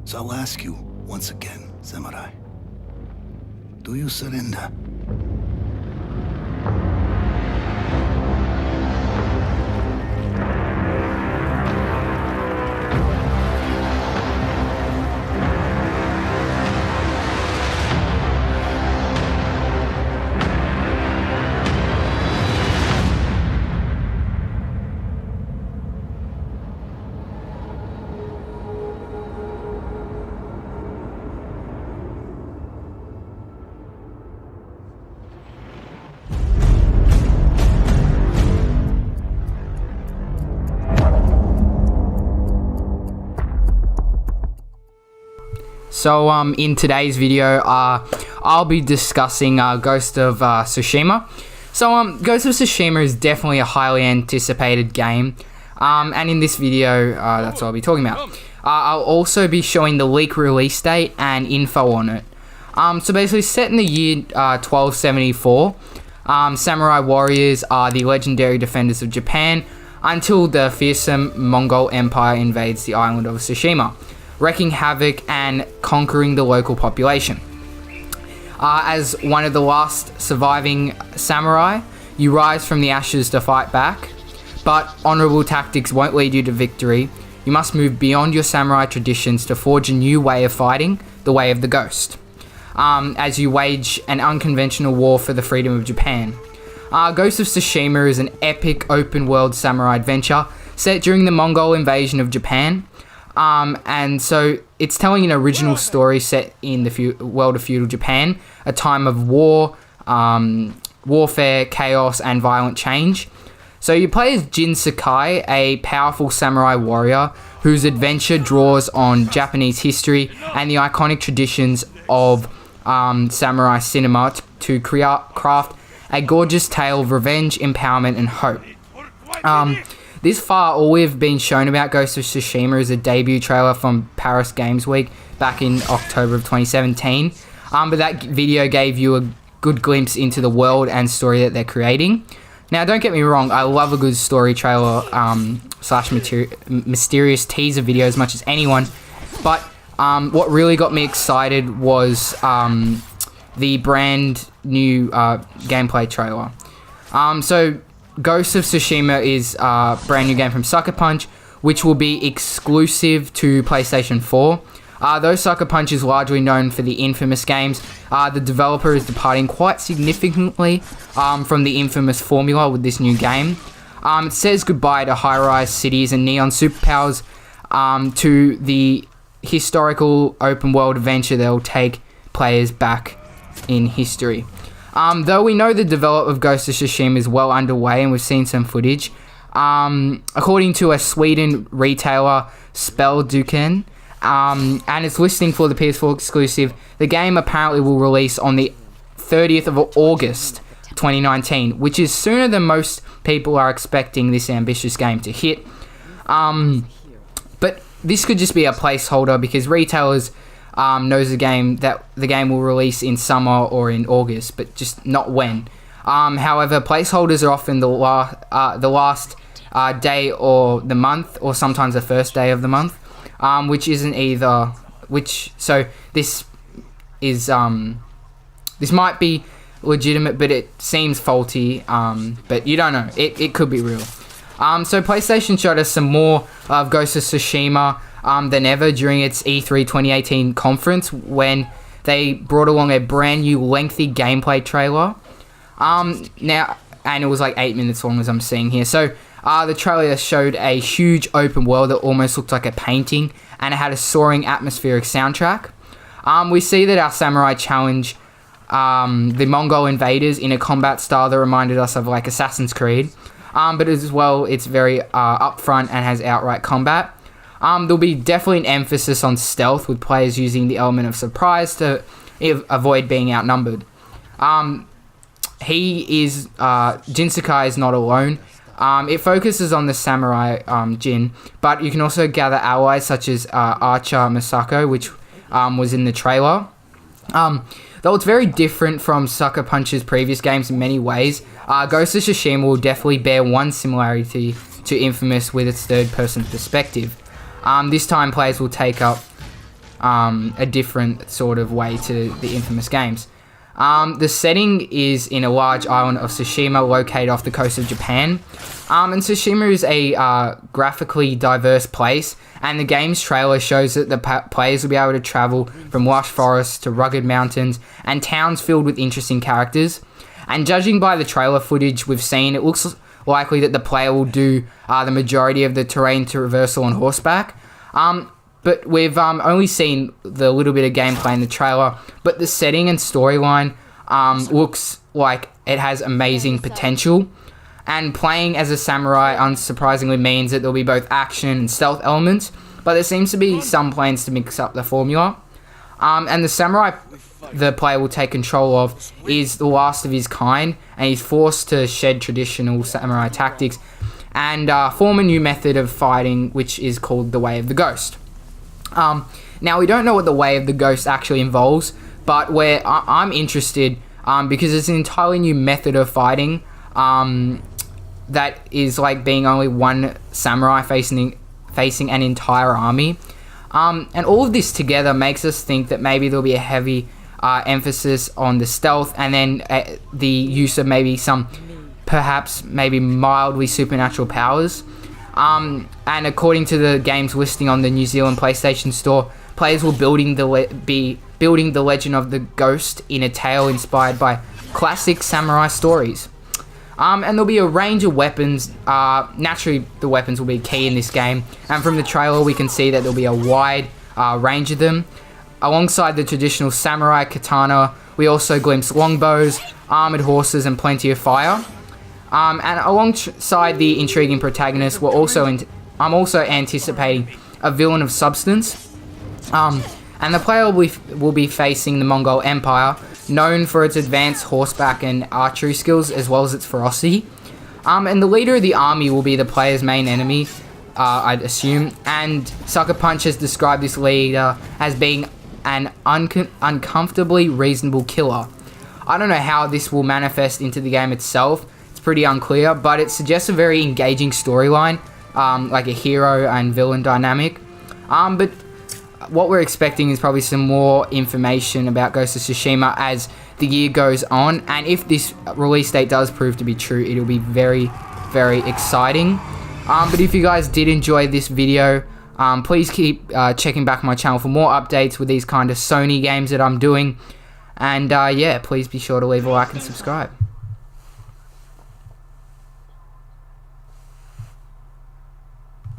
So I'll ask you once again, Samurai. Do you surrender? So in today's video, I'll be discussing Ghost of Tsushima. So Ghost of Tsushima is definitely a highly anticipated game, and in this video, that's what I'll be talking about. I'll also be showing the leak release date and info on it. So basically, set in the year 1274, samurai warriors are the legendary defenders of Japan until the fearsome Mongol Empire invades the island of Tsushima, wreaking havoc and conquering the local population. As one of the last surviving samurai, you rise from the ashes to fight back, but honourable tactics won't lead you to victory. You must move beyond your samurai traditions to forge a new way of fighting, the way of the ghost, as you wage an unconventional war for the freedom of Japan. Ghost of Tsushima is an epic open-world samurai adventure set during the Mongol invasion of Japan. And so it's telling an original story set in the world of feudal Japan, a time of war, warfare, chaos, and violent change. So you play as Jin Sakai, a powerful samurai warrior whose adventure draws on Japanese history and the iconic traditions of samurai cinema to craft a gorgeous tale of revenge, empowerment, and hope. This far, all we've been shown about Ghost of Tsushima is a debut trailer from Paris Games Week back in October of 2017. But that video gave you a good glimpse into the world and story that they're creating. Now, don't get me wrong, I love a good story trailer slash mysterious teaser video as much as anyone. But what really got me excited was the brand new gameplay trailer. So Ghost of Tsushima is a brand new game from Sucker Punch, which will be exclusive to PlayStation 4. Though Sucker Punch is largely known for the infamous games, the developer is departing quite significantly from the infamous formula with this new game. It says goodbye to high-rise cities and neon superpowers, to the historical open-world adventure that will take players back in history. Though we know the development of Ghost of Tsushima is well underway and we've seen some footage, according to a Sweden retailer, Spelduken, and its listing for the PS4 exclusive, the game apparently will release on the 30th of August 2019, which is sooner than most people are expecting this ambitious game to hit. But this could just be a placeholder because retailers knows the game will release in summer or in August, but just not when. However, placeholders are often the last day or the month, or sometimes the first day of the month, which isn't either. So this is this might be legitimate, but it seems faulty. But you don't know. It could be real. So PlayStation showed us some more of Ghost of Tsushima than ever during its E3 2018 conference, when they brought along a brand new lengthy gameplay trailer. And it was like 8 minutes long, as I'm seeing here. So the trailer showed a huge open world that almost looked like a painting, and it had a soaring atmospheric soundtrack. We see that our samurai challenge the Mongol invaders in a combat style that reminded us of like Assassin's Creed. But as well, it's very upfront and has outright combat. There'll be definitely an emphasis on stealth, with players using the element of surprise to avoid being outnumbered. Jin Sakai is not alone. It focuses on the samurai Jin, but you can also gather allies such as Archer Masako, which was in the trailer. Though it's very different from Sucker Punch's previous games in many ways, Ghost of Tsushima will definitely bear one similarity to Infamous with its third-person perspective. This time players will take up a different sort of way to the infamous games. The setting is in a large island of Tsushima located off the coast of Japan. And Tsushima is a graphically diverse place, and the game's trailer shows that the players will be able to travel from lush forests to rugged mountains and towns filled with interesting characters. And judging by the trailer footage we've seen, it looks likely that the player will do the majority of the terrain traversal on horseback. But we've only seen the little bit of gameplay in the trailer, but the setting and storyline looks like it has amazing potential. And playing as a samurai unsurprisingly means that there'll be both action and stealth elements, but there seems to be some plans to mix up the formula. And the samurai the player will take control of is the last of his kind, and he's forced to shed traditional samurai tactics and form a new method of fighting, which is called the Way of the Ghost. Now, we don't know what the Way of the Ghost actually involves, but I'm interested because it's an entirely new method of fighting that is like being only one samurai facing an entire army. And all of this together makes us think that maybe there'll be a heavy emphasis on the stealth, and then the use of perhaps mildly supernatural powers. And according to the game's listing on the New Zealand PlayStation Store, players will be building the legend of the ghost in a tale inspired by classic samurai stories. And there'll be a range of weapons. Naturally, the weapons will be key in this game, and from the trailer we can see that there'll be a wide range of them. Alongside the traditional samurai katana, we also glimpse longbows, armored horses, and plenty of fire. And alongside the intriguing protagonist, I'm also anticipating a villain of substance. And the player will be facing the Mongol Empire, known for its advanced horseback and archery skills, as well as its ferocity. And the leader of the army will be the player's main enemy, I'd assume. And Sucker Punch has described this leader as being an uncomfortably reasonable killer. I don't know how this will manifest into the game itself. It's pretty unclear, but it suggests a very engaging storyline, like a hero and villain dynamic. But what we're expecting is probably some more information about Ghost of Tsushima as the year goes on, and if this release date does prove to be true, it'll be very, very exciting. But if you guys did enjoy this video, please keep checking back my channel for more updates with these kind of Sony games that I'm doing. And yeah, please be sure to leave a like and subscribe.